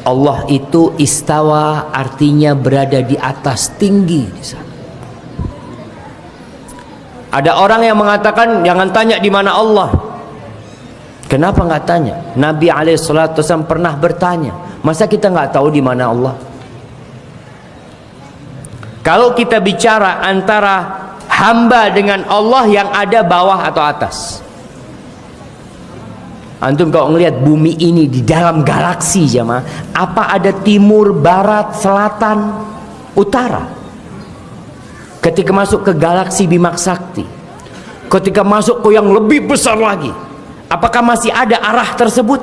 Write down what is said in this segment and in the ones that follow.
Allah itu istawa, artinya berada di atas, tinggi di sana. Ada orang yang mengatakan jangan tanya di mana Allah. Kenapa nggak tanya? Nabi SAW pernah bertanya. Masa kita nggak tahu di mana Allah? Kalau kita bicara antara hamba dengan Allah, yang ada bawah atau atas? Antum kalau ngelihat bumi ini di dalam galaksi jamaah, apa ada timur, barat, selatan, utara? Ketika masuk ke galaksi Bima Sakti, ketika masuk ke yang lebih besar lagi, apakah masih ada arah tersebut?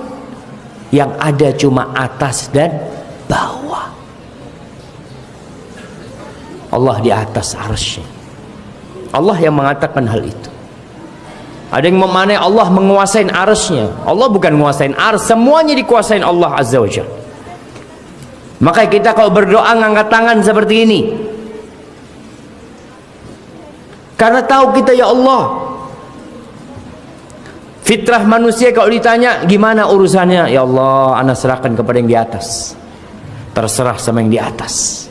Yang ada cuma atas dan bawah. Allah di atas arsy. Allah yang mengatakan hal itu. Ada yang memanai Allah menguasai arsy-Nya. Allah bukan menguasai arsy, semuanya dikuasai Allah Azza wa Jalla. Maka kita kalau berdoa ngangkat tangan seperti ini, karena tahu kita, ya Allah, fitrah manusia kalau ditanya gimana urusannya, ya Allah, ana serahkan kepada yang di atas. Terserah sama yang di atas.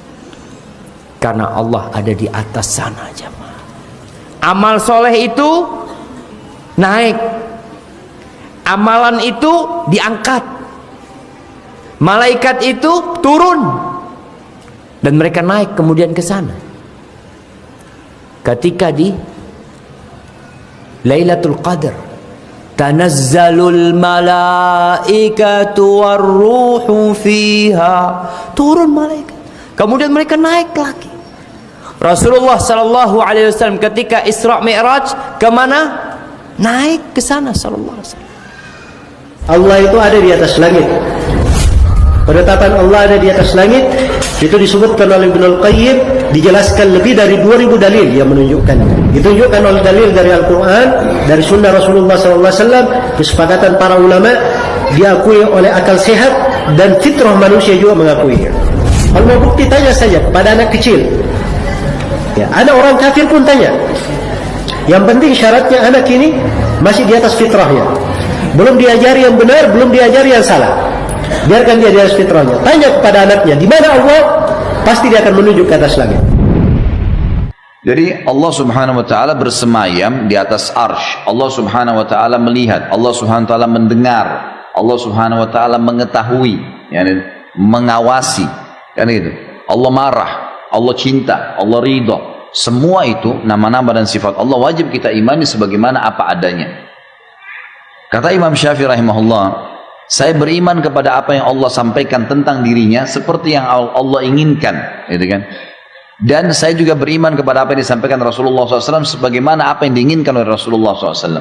Karena Allah ada di atas sana jemaah. Amal soleh itu naik, amalan itu diangkat, malaikat itu turun, dan mereka naik kemudian ke sana. Ketika di Lailatul Qadar, tanazzalul malaikatu warruhu fiha, turun malaikat, kemudian mereka naik lagi. Rasulullah sallallahu alaihi wasallam ketika Isra Mi'raj kemana? Naik ke sana sallallahu alaihi wasallam. Allah itu ada di atas langit. Penetapan Allah ada di atas langit itu disebutkan oleh Ibnul Qayyim, dijelaskan lebih dari 2000 dalil yang menunjukkan. Ditunjukkan oleh dalil dari Al-Quran, dari sunnah Rasulullah SAW, kesepakatan para ulama, diakui oleh akal sehat, dan fitrah manusia juga mengakuinya. Kalau mau bukti, tanya saja kepada anak kecil. Ya, ada orang kafir pun tanya. Yang penting syaratnya anak ini masih di atas fitrahnya, belum diajari yang benar, belum diajari yang salah. Biarkan dia di atas fitrahnya. Tanya kepada anaknya, di mana Allah? Pasti dia akan menuju ke atas langit. Jadi Allah subhanahu wa ta'ala bersemayam di atas arsh. Allah subhanahu wa ta'ala melihat, Allah subhanahu wa ta'ala mendengar, Allah subhanahu wa ta'ala mengetahui, yani mengawasi, kan itu. Allah marah, Allah cinta, Allah ridha. Semua itu nama-nama dan sifat Allah wajib kita imani sebagaimana apa adanya. Kata Imam Syafi'i rahimahullah, saya beriman kepada apa yang Allah sampaikan tentang dirinya seperti yang Allah inginkan, gitu kan? Dan saya juga beriman kepada apa yang disampaikan Rasulullah SAW sebagaimana apa yang diinginkan oleh Rasulullah SAW.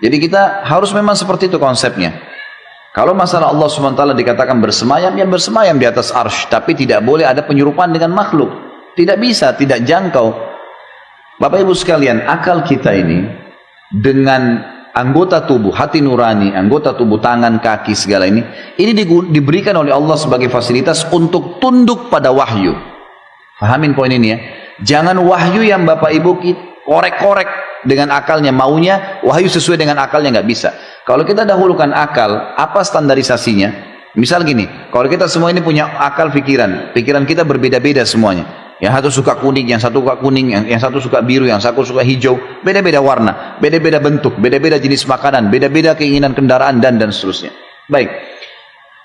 Jadi kita harus memang seperti itu konsepnya. Kalau masalah Allah SWT dikatakan bersemayam, ya bersemayam di atas arsy, tapi tidak boleh ada penyerupaan dengan makhluk. Tidak bisa, tidak jangkau. Bapak Ibu sekalian, akal kita ini dengan anggota tubuh, hati nurani, anggota tubuh, tangan, kaki, segala ini diberikan oleh Allah sebagai fasilitas untuk tunduk pada wahyu. Fahamin poin ini ya. Jangan wahyu yang Bapak Ibu korek-korek dengan akalnya, maunya wahyu sesuai dengan akalnya, nggak bisa. Kalau kita dahulukan akal, apa standarisasinya? Misal gini, kalau kita semua ini punya akal pikiran kita berbeda-beda semuanya. Yang satu suka kuning, yang satu suka kuning, yang satu suka biru, yang satu suka hijau, beda-beda warna, beda-beda bentuk, beda-beda jenis makanan, beda-beda keinginan kendaraan, dan seterusnya. Baik,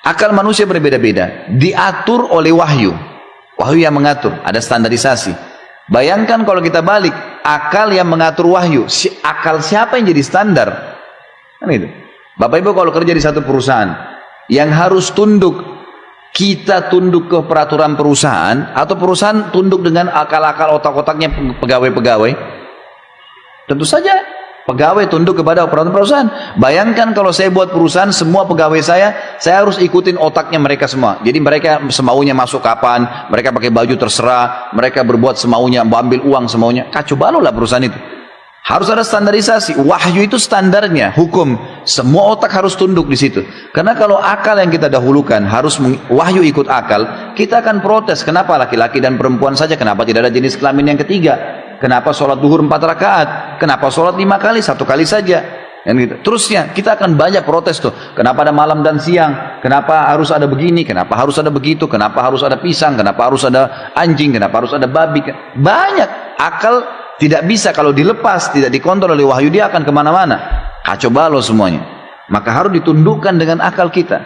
akal manusia berbeda-beda, diatur oleh wahyu yang mengatur, ada standarisasi. Bayangkan kalau kita balik, akal yang mengatur wahyu, akal siapa yang jadi standar? Kan itu. Bapak Ibu kalau kerja di satu perusahaan, yang harus tunduk, kita tunduk ke peraturan perusahaan atau perusahaan tunduk dengan akal-akal otak-otaknya pegawai-pegawai? Tentu saja pegawai tunduk kepada peraturan perusahaan. Bayangkan kalau saya buat perusahaan, semua pegawai saya harus ikutin otaknya mereka semua. Jadi mereka semaunya masuk kapan, mereka pakai baju terserah, mereka berbuat semaunya, ambil uang semaunya. Kacau balau lah perusahaan itu. Harus ada standarisasi. Wahyu itu standarnya, hukum. Semua otak harus tunduk di situ. Karena kalau akal yang kita dahulukan harus wahyu ikut akal, kita akan protes. Kenapa laki-laki dan perempuan saja? Kenapa tidak ada jenis kelamin yang ketiga? Kenapa sholat duhur 4 rakaat? Kenapa sholat 5 kali? 1 kali saja. Kan gitu. Terusnya kita akan banyak protes tuh. Kenapa ada malam dan siang? Kenapa harus ada begini? Kenapa harus ada begitu? Kenapa harus ada pisang? Kenapa harus ada anjing? Kenapa harus ada babi? Banyak. Akal tidak bisa kalau dilepas, tidak dikontrol oleh wahyu, dia akan kemana-mana. Kacau balau semuanya. Maka harus ditundukkan dengan akal kita,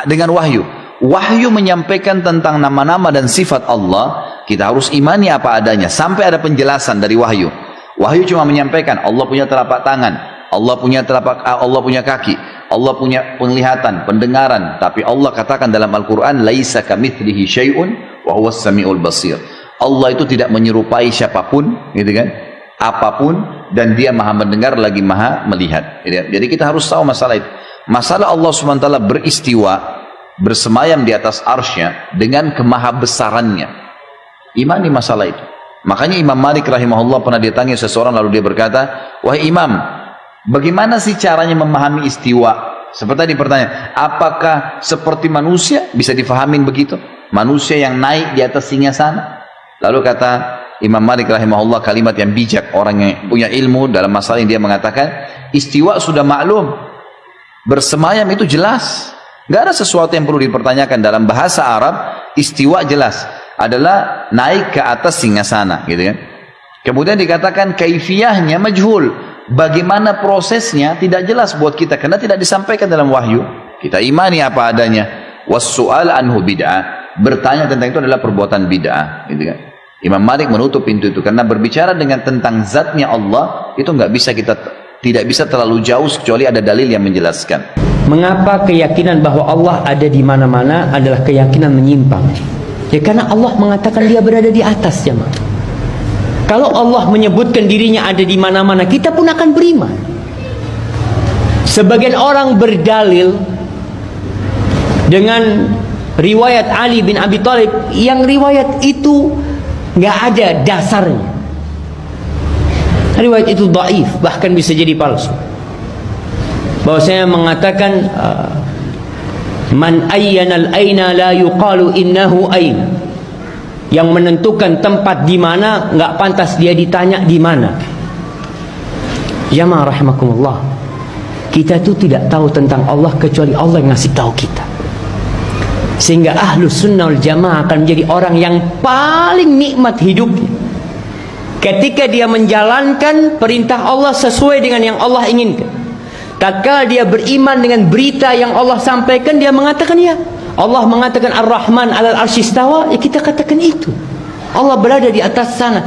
dengan wahyu. Wahyu menyampaikan tentang nama-nama dan sifat Allah. Kita harus imani apa adanya sampai ada penjelasan dari wahyu. Wahyu cuma menyampaikan Allah punya telapak tangan, Allah punya kaki, Allah punya penglihatan, pendengaran. Tapi Allah katakan dalam Al-Quran, laisa kamitslihi syai'un wa huwas samiul basir. Allah itu tidak menyerupai siapapun, gitu kan? Apapun, dan dia maha mendengar lagi maha melihat. Jadi kita harus tahu masalah itu. Masalah Allah SWT beristiwa, bersemayam di atas arsy-Nya dengan kemahabesarannya. Imani masalah itu. Makanya Imam Malik rahimahullah pernah ditanya seseorang, lalu dia berkata, wahai Imam, bagaimana sih caranya memahami istiwa? Seperti tadi pertanyaan, apakah seperti manusia bisa difahamin begitu? Manusia yang naik di atas singgasana? Lalu kata Imam Malik rahimahullah kalimat yang bijak, orang yang punya ilmu dalam masalah ini, dia mengatakan, istiwa sudah maklum, bersemayam itu jelas, nggak ada sesuatu yang perlu dipertanyakan. Dalam bahasa Arab, istiwa jelas adalah naik ke atas singgasana, gitu kan? Kemudian dikatakan kaifiyahnya majhul, bagaimana prosesnya tidak jelas buat kita karena tidak disampaikan dalam wahyu. Kita imani apa adanya. Was-su'al anhu bid'ah, bertanya tentang itu adalah perbuatan bid'ah, gitu kan? Imam Malik menutup pintu itu karena berbicara dengan tentang zatnya Allah itu tidak bisa terlalu jauh kecuali ada dalil yang menjelaskan. Mengapa keyakinan bahwa Allah ada di mana-mana adalah keyakinan menyimpang? Ya karena Allah mengatakan dia berada di atas, jemaah. Kalau Allah menyebutkan dirinya ada di mana-mana, kita pun akan beriman. Sebagian orang berdalil dengan riwayat Ali bin Abi Thalib yang riwayat itu nggak ada dasarnya. Riwayat itu dhaif, bahkan bisa jadi palsu. Bahwasanya mengatakan man ayyana al-aina la yuqalu innahu aina. Yang menentukan tempat di mana nggak pantas dia ditanya di mana. Jamaah rahimakumullah, kita itu tidak tahu tentang Allah kecuali Allah yang ngasih tahu kita. Sehingga ahlus sunnah wal jamaah akan menjadi orang yang paling nikmat hidupnya ketika dia menjalankan perintah Allah sesuai dengan yang Allah inginkan. Tatkala dia beriman dengan berita yang Allah sampaikan, dia mengatakan ya, Allah mengatakan Ar-Rahman 'alal arsy istawa, ya kita katakan itu. Allah berada di atas sana.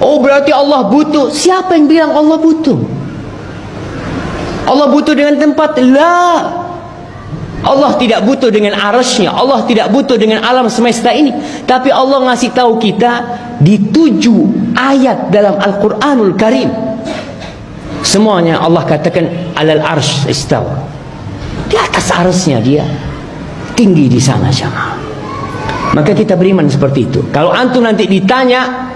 Oh, berarti Allah butuh. Siapa yang bilang Allah butuh? Allah butuh dengan tempat? La. Allah tidak butuh dengan arsy-Nya, Allah tidak butuh dengan alam semesta ini. Tapi Allah ngasih tahu kita di 7 ayat dalam Al-Qur'anul Karim. Semuanya Allah katakan 'alal arsy istawa. Di atas arsy-Nya dia. Tinggi di sana, jamaah. Maka kita beriman seperti itu. Kalau antum nanti ditanya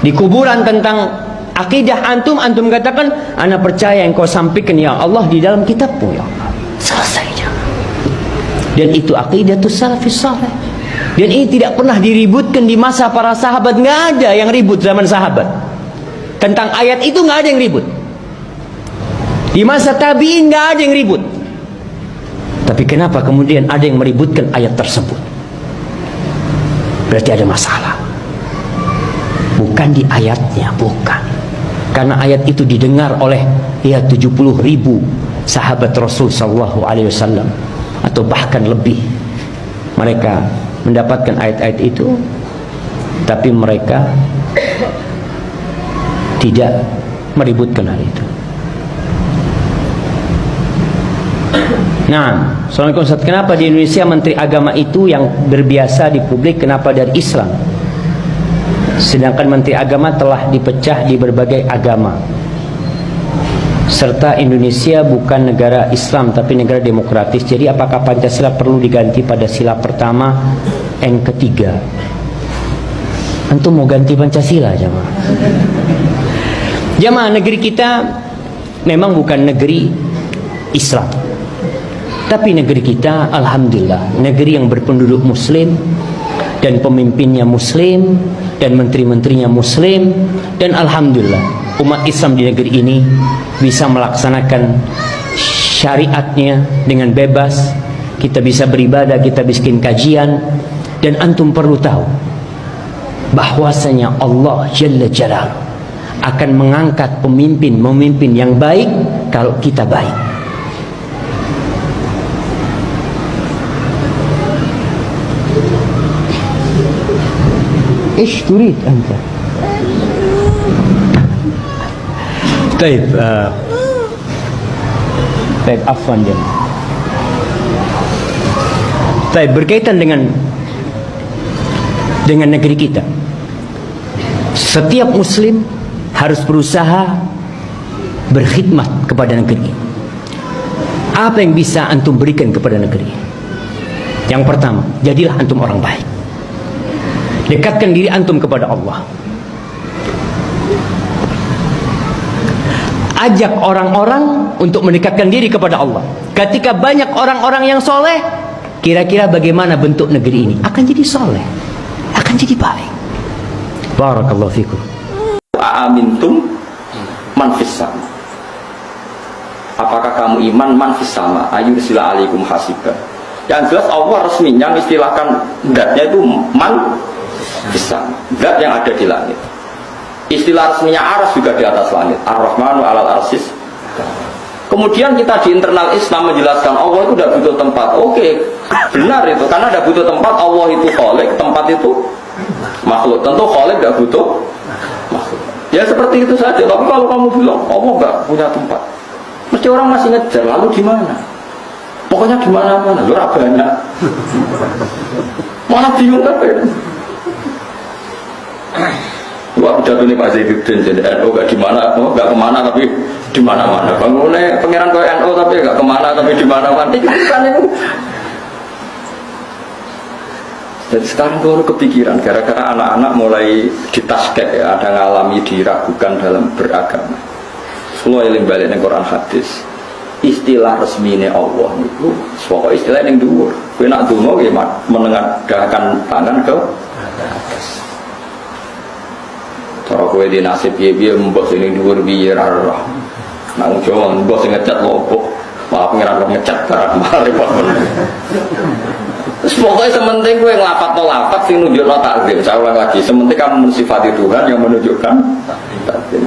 di kuburan tentang akidah antum katakan, ana percaya yang kau sampaikan ya Allah di dalam kitabmu ya Allah. Selesai, jamaah. Dan itu aqidatus salafus saleh. Dan ini tidak pernah diributkan di masa para sahabat. Nggak ada yang ribut zaman sahabat tentang ayat itu, nggak ada yang ribut. Di masa tabi'in nggak ada yang ribut. Tapi kenapa kemudian ada yang meributkan ayat tersebut? Berarti ada masalah. Bukan di ayatnya, bukan. Karena ayat itu didengar oleh 70.000 sahabat Rasul sallallahu alaihi wasallam atau bahkan lebih. Mereka mendapatkan ayat-ayat itu, tapi mereka tidak meributkan hal itu. Nah, assalamualaikum Ustaz, kenapa di Indonesia menteri agama itu yang berbiasa di publik, kenapa dari Islam? Sedangkan menteri agama telah dipecah di berbagai agama. Serta Indonesia bukan negara Islam tapi negara demokratis. Jadi apakah Pancasila perlu diganti pada sila pertama dan ketiga? Antum mau ganti Pancasila, jamaah? Jamaah, negeri kita memang bukan negeri Islam, tapi negeri kita alhamdulillah negeri yang berpenduduk muslim dan pemimpinnya muslim dan menteri-menterinya muslim, dan alhamdulillah umat Islam di negeri ini bisa melaksanakan syariatnya dengan bebas. Kita bisa beribadah, kita bikin kajian. Dan antum perlu tahu bahwasanya Allah Jalla Jalaluhu akan mengangkat pemimpin yang baik kalau kita baik. Ish turid anta. Baik, baik, afwan jemaah. Baik, berkaitan dengan negeri kita, setiap muslim harus berusaha berkhidmat kepada negeri ini. Apa yang bisa antum berikan kepada negeri ini? Yang pertama, jadilah antum orang baik. Dekatkan diri antum kepada Allah. Ajak orang-orang untuk mendekatkan diri kepada Allah. Ketika banyak orang-orang yang soleh, kira-kira bagaimana bentuk negeri ini? Akan jadi soleh, akan jadi baik. Barakallahu fikum. Amintum man fis sama. Apakah kamu iman man fis sama? Ayursila alaikum hasiban. Yang jelas Allah resminya istilahkan zatnya itu man fis sama. Zat yang ada di langit. Istilah resminya aras juga di atas langit. Ar-Rahmanu alal arsis. Kemudian kita di internal Islam menjelaskan Allah itu tidak butuh tempat. Oke, benar itu. Karena tidak butuh tempat, Allah itu khalik, tempat itu makhluk. Tentu khalik tidak butuh makhluk. Ya seperti itu saja. Tapi kalau kamu bilang Allah nggak punya tempat, mesti orang masih ngejar. Lalu di mana? Pokoknya di mana-mana. Lu banyak. Mana bingung kan? Wah, jatuh nih Pak Zaiduddin jadi NU gak di mana, gak kemana tapi di mana-mana. Bangunnya pangeran kau NU tapi gak kemana tapi di mana-mana. Kan itu. Jadi sekarang baru kepikiran gara-gara anak-anak mulai ditaskek ya, ada ngalami diragukan dalam beragama. Semua eling balik ning Quran hadis. Istilah resmine Allah itu, pokoknya istilah yang dhuwur. Kowe nak donga nggih menengadahkan tangan ke atas. Cara kowe di nasib piye-piye mbok sing dhuwur piye ra roh. Nang Jawa mbok sing ngecat lopo, malah pengiran kok ngecat barang malah repot. Pokoknya sementing kowe nglafat lafat sing nunjukno takdim. Saya ulang lagi, sementing kamu mensifati Tuhan yang menunjukkan takdim.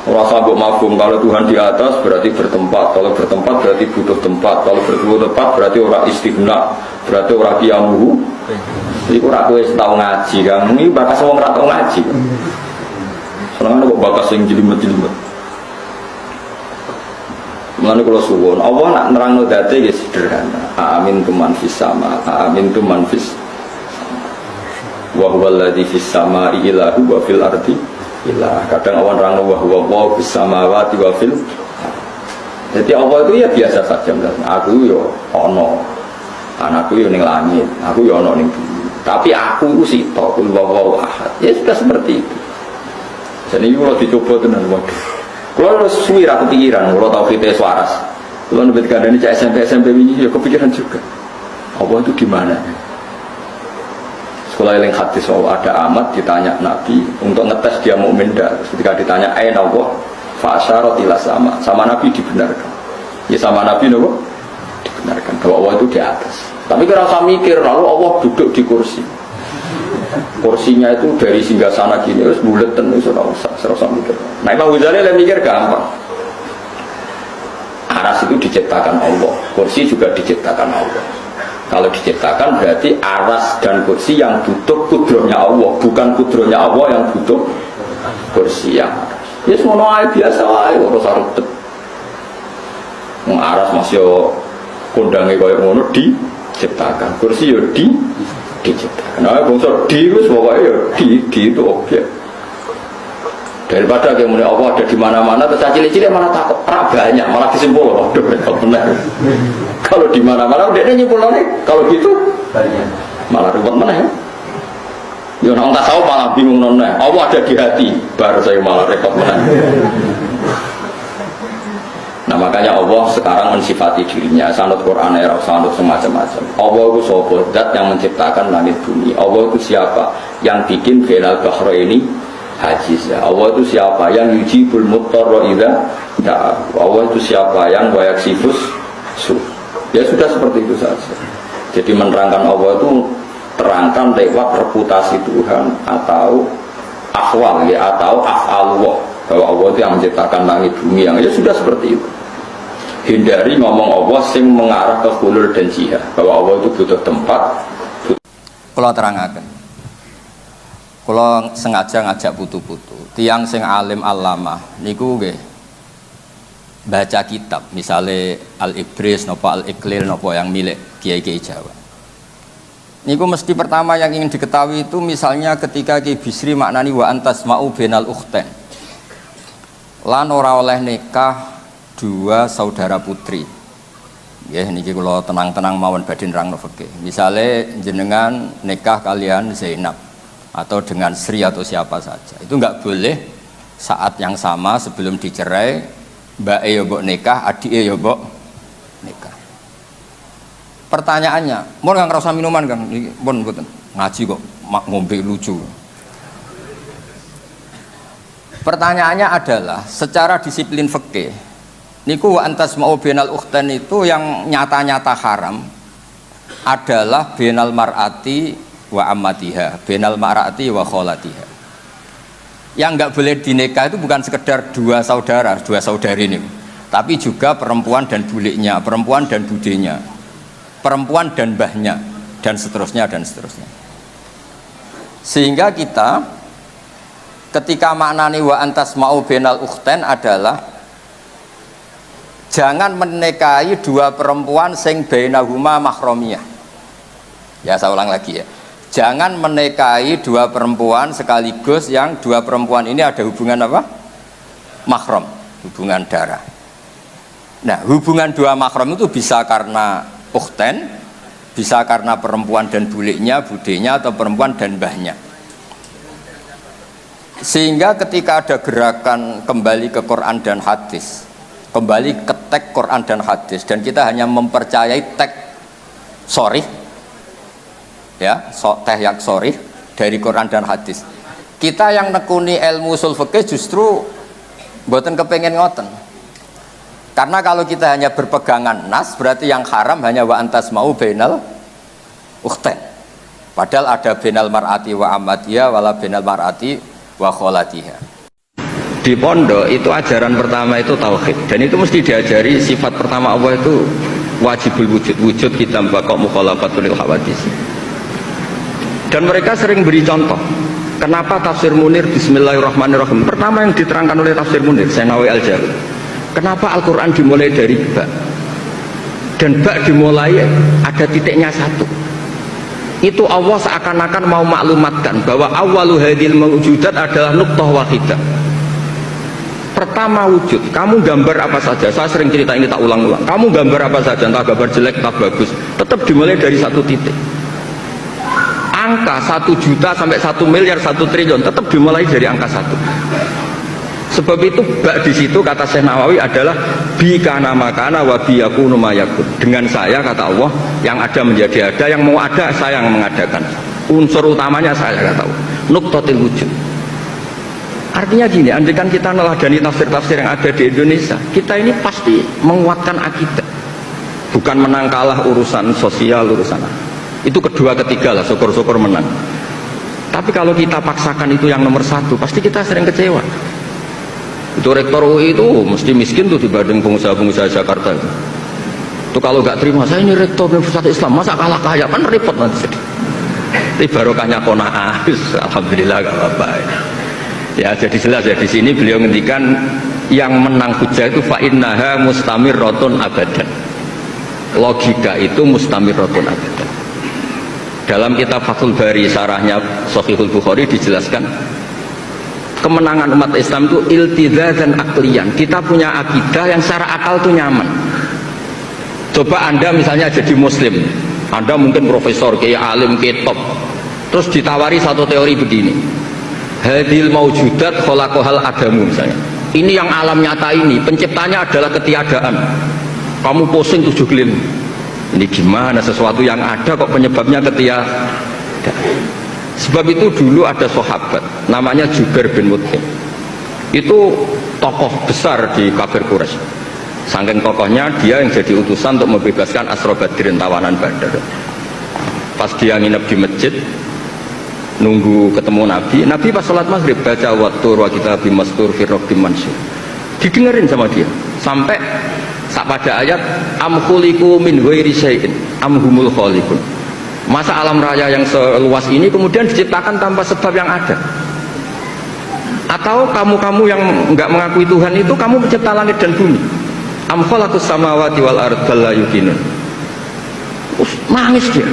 Ora sabuk mafhum kalau Tuhan di atas berarti bertempat, kalau bertempat berarti butuh tempat, kalau butuh tempat berarti ora istighna, berarti ora qiyamuhu. Iku ora kowe tau ngaji, kamu iki bakas wong ora tau ngaji. Senengane kok bakas sing jelimet-jelimet. Mulane kula suwun, Allah nak nerangno date ya sederhana. Amin tu man fis sama, amin tu man fis. Wa huwal ladzi fis samai ilahu wa fil ardi ilah. Kadang awan nerangno wa huwa fis samawati wa fil. Jadi Allah itu ya biasa saja. Aku yo ono. Anakku yo ning langit, aku yo ono ning bumi. Tapi aku itu sitok, kul wawaw ahad. Ya sudah seperti itu. Jadi kalau dicoba tenan waduh. Kalau harus suwi aku pikiran, kalau tahu kita suaras. Kalau nebet kadang ini SMP ini ya kepikiran juga. Allah itu di mana? Sekolah yang hadis ada amat ditanya Nabi untuk ngetes dia mukmin dah. Ketika ditanya aina Allah, fa asyarat ila sama Nabi dibenarkan. Ya sama Nabi nopo dibenarkan bahwa Allah itu di atas. Tapi kira saya mikir, lalu Allah duduk di kursi. Kursinya itu dari singgasana gini, terus buletan itu serasa mikir. Nah Imam Ghazali yang mikir gampang. Aras itu diciptakan Allah, kursi juga diciptakan Allah. Kalau diciptakan berarti aras dan kursi yang butuh kudrohnya Allah, bukan kudrohnya Allah yang butuh kursi yang aras. Ya semua biasa wae, urus arep. Aras masih kondangnya kayak ngono diciptakan, kursi yo diciptakan. Nah, bangsa di itu pokoknya ya di itu objek. Daripada yang mulai Allah ada di mana-mana, terus cilik-cilik mana takut, banyak malah disimpul loh. Benar. Kalau di mana-mana udah nyimpul nih. Kalau gitu malah ribet mana ya? Ya orang tak tahu malah bingung nona. Allah ada di hati, baru saya malah repot mana. Nah makanya Allah sekarang mensifati dirinya sanad Quran era sanad semacam-macam. Allah itu zat yang menciptakan langit bumi. Allah itu siapa? Yang bikin bainal bahraini hadis ya. Allah itu siapa? Yang yujibul muttarra idza da'a. Allah itu siapa? Yang wa yaksifus su. Ya sudah seperti itu saja. Jadi menerangkan Allah itu terangkan lewat reputasi Tuhan atau akhwal ya, atau af'alullah, bahwa Allah itu yang menciptakan langit bumi, yang ya sudah seperti itu. Hindari ngomong Allah sing mengarah ke hulul dan jihad, bahwa Allah itu butuh tempat. Kalau terangkan, kalau sengaja ngajak putu-putu tiang sing alim alama niku nggih baca kitab, misalnya Al-Ibris nopo Al-Iqlil nopo yang milik kiai-kiai Jawa. Niku mesti pertama yang ingin diketahui itu misalnya ketika Ki Bisri maknani wa antas ma'u benal ukhten, lan ora oleh nikah dua saudara putri. Ya niki kula tenang-tenang mawon badhe nerangno fikih. Misale jenengan nikah kalian Zainab atau dengan Sri atau siapa saja. Itu enggak boleh saat yang sama sebelum dicerai mbak ya mbok nikah, adik ya mbok nikah. Pertanyaannya, mau nggak ngerasa minuman kan? Mau bukan ngaji kok, ngombe lucu. Pertanyaannya adalah, secara disiplin fikih, niku wa antas ma'u benal ukhtan itu yang nyata-nyata haram adalah benal mar'ati wa ammatiha, benal mar'ati wa kholatiha. Yang nggak boleh dinikah itu bukan sekedar dua saudara, dua saudari ini, tapi juga perempuan dan buliknya, perempuan dan budenya, perempuan dan mbahnya, dan seterusnya dan seterusnya. Sehingga kita ketika maknani wa antas ma'u benal ukhten adalah jangan menikahi dua perempuan sing bainahuma mahramiyah. Ya saya ulang lagi ya, jangan menikahi dua perempuan sekaligus yang dua perempuan ini ada hubungan apa? Mahram, hubungan darah. Nah hubungan dua mahram itu bisa karena ukhten, bisa karena perempuan dan buliknya, budenya, atau perempuan dan mbahnya. Sehingga ketika ada gerakan kembali ke Quran dan hadis, kembali ke teks Quran dan hadis, dan kita hanya mempercayai teks sorih ya, teks yang sorih dari Quran dan hadis, kita yang nekuni ilmu ushul fikih justru mboten kepengen ngoten. Karena kalau kita hanya berpegangan nas, berarti yang haram hanya wa antas ma'u bainal ukhten. Padahal ada bainal mar'ati wa ammatiha wala bainal mar'ati wa kholatiha. Di pondok itu ajaran pertama itu tauhid, dan itu mesti diajari sifat pertama Allah itu wajibul wujud, wujud kita mbakok mukhalafatul hawadis. Dan mereka sering beri contoh. Kenapa tafsir Munir bismillahirrahmanirrahim pertama yang diterangkan oleh tafsir Munir Senawi Al-Jalil. Kenapa Al-Quran dimulai dari ba? Dan ba dimulai ada titiknya satu. Itu Allah seakan-akan mau maklumatkan bahwa awalu hadil mawujudat adalah nuqtah wahidah. Pertama wujud, kamu gambar apa saja, saya sering cerita ini tak ulang-ulang. Kamu gambar apa saja, entah gambar jelek, entah bagus, tetap dimulai dari satu titik. Angka 1 juta sampai 1 miliar, 1 triliun tetap dimulai dari angka 1. Sebab itu bak di situ kata Syekh Nawawi adalah bi kana makana wa bi yakunu mayakun. Dengan saya kata Allah yang ada menjadi ada, yang mau ada saya yang mengadakan. Unsur utamanya saya kata Allah. Nuqtatil wujud. Artinya gini, andaikan kita neladani tafsir-tafsir yang ada di Indonesia, kita ini pasti menguatkan akidah. Bukan menang kalah urusan sosial, urusan itu kedua ketiga lah, syukur-syukur menang. Tapi kalau kita paksakan itu yang nomor satu, pasti kita sering kecewa. Itu rektor UI itu mesti miskin tuh dibanding pengusaha-pengusaha Jakarta itu kalau nggak terima, saya ini rektor Universitas Islam masa kalah kaya, kan repot nanti. Tapi barokahnya qanaah, alhamdulillah gak apa-apa ya. Jadi jelas ya di sini beliau ngendikan yang menang hujah itu fa innaha mustamirratun abadan. Logika itu mustamirratun abadan. Dalam kitab Fathul Bari syarahnya Shahihul Bukhari dijelaskan kemenangan umat Islam itu iltizazan aklian. Kita punya akidah yang secara akal itu nyaman. Coba Anda misalnya jadi muslim, Anda mungkin profesor, kayak alim, kayak top, terus ditawari satu teori begini, hadil maujudat khalaqahal adamu misalnya, ini yang alam nyata ini penciptanya adalah ketiadaan, kamu pusing 7 keliling, ini gimana sesuatu yang ada kok penyebabnya ketiadaan? Sebab itu dulu ada sahabat namanya Jubair bin Mut'im. Itu tokoh besar di kafir Quraisy. Saking tokohnya dia yang jadi utusan untuk membebaskan Asra Badrin, tawanan Badar. Pas dia nginep di masjid nunggu ketemu Nabi, Nabi pas sholat maghrib baca wattur wa kitabim mastur fi rabbim mansur. Didengerin sama dia sampai pada ayat am khuliqu min ghairi syai'in am humul khaliqun. Masa alam raya yang seluas ini kemudian diciptakan tanpa sebab yang ada? Atau kamu-kamu yang enggak mengakui Tuhan itu kamu mencipta langit dan bumi? Am khalaqus samawati wal ardh la yuqinun. Nangis dia.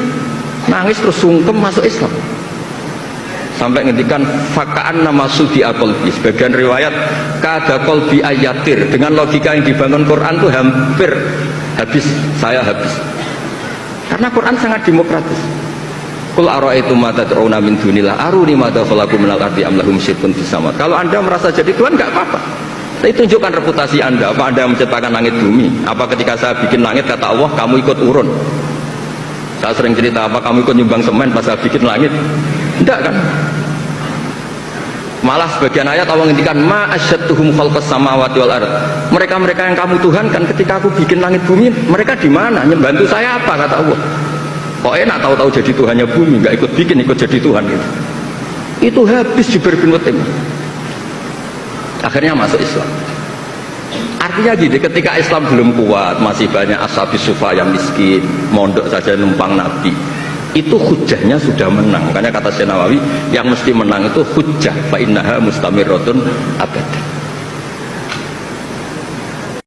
Nangis terus sungkem masuk Islam. Sampai ngendikan fakaan nama sudi qalbi. Sebagian riwayat kada qalbi ayatir. Dengan logika yang dibangun Quran itu hampir habis, saya habis. Karena Quran sangat demokratis. Qul ara'aytum ma tad'una min dunillah aruni madza khalaqu minal ardi am lahum syirkun fis samawat. Kalau Anda merasa jadi Tuhan enggak apa-apa. Tapi tunjukkan reputasi Anda. Apa Anda menciptakan langit bumi? Apa ketika saya bikin langit kata Allah kamu ikut urun? Saya sering cerita apa kamu ikut nyumbang semen pas saya bikin langit? Enggak kan? Malah sebagian ayat Allah ngendikan ma asyadtuhum khalqas samawati wal ardh. Mereka-mereka yang kamu Tuhan kan ketika aku bikin langit bumi, mereka di mana? Membantu saya apa kata Allah? Kok enak tahu-tahu jadi Tuhannya bumi, enggak ikut bikin, ikut jadi Tuhan gitu. Itu habis Jubair bin Mut'im. Akhirnya masuk Islam. Artinya gini, ketika Islam belum kuat, masih banyak ashabi sufa yang miskin, mondok saja numpang Nabi. Itu hujahnya sudah menang. Makanya kata Syekh Nawawi, yang mesti menang itu hujah fa innaha mustamirratun abadan.